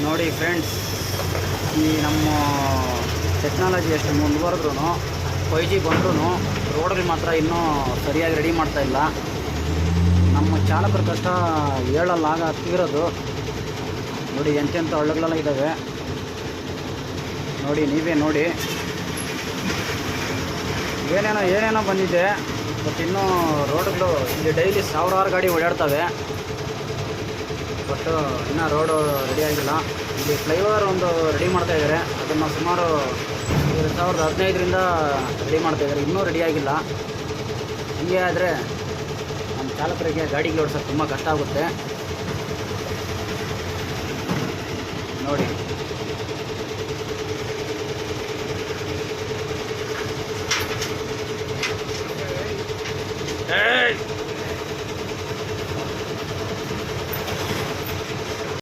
ನೋಡಿ ಫ್ರೆಂಡ್ಸ್, ಈ ನಮ್ಮ ಟೆಕ್ನಾಲಜಿ ಎಷ್ಟು ಮುಂದುವರೆದ್ರೂ 5G ಬಂದ್ರೂ ರೋಡಲ್ಲಿ ಮಾತ್ರ ಇನ್ನೂ ಸರಿಯಾಗಿ ರೆಡಿ ಮಾಡ್ತಾಯಿಲ್ಲ. ನಮ್ಮ ಚಾಲಕರ ಕಷ್ಟ ಹೇಳಲ್ಲಾಗ ತೀರೋದು. ನೋಡಿ ಎಂತೆಂಥ ಹಳ್ಳಗಳೆಲ್ಲ ಇದ್ದಾವೆ ನೋಡಿ, ನೀವೇ ನೋಡಿ. ಏನೇನೋ ಬಂದಿದೆ, ಬಟ್ ಇನ್ನೂ ರೋಡ್ಗಳು ಇಲ್ಲಿ ಡೈಲಿ ಸಾವಿರಾರು ಗಾಡಿ ಓಡಾಡ್ತವೆ. ಬಟ್ ಇನ್ನೂ ರೋಡು ರೆಡಿ ಆಗಿಲ್ಲ. ಇಲ್ಲಿ ಫ್ಲೈಓವರ್ ಒಂದು ರೆಡಿ ಮಾಡ್ತಾಯಿದ್ದಾರೆ. ಅದನ್ನು ಸುಮಾರು 2015ರಿಂದ ರೆಡಿ ಮಾಡ್ತಾಯಿದ್ದಾರೆ, ಇನ್ನೂ ರೆಡಿ ಆಗಿಲ್ಲ. ಹೀಗೆ ಆದರೆ ನಮ್ಮ ಚಾಲಕರಿಗೆ ಗಾಡಿಗೆ ಓಡಿಸೋದು ತುಂಬ ಕಷ್ಟ ಆಗುತ್ತೆ ನೋಡಿ.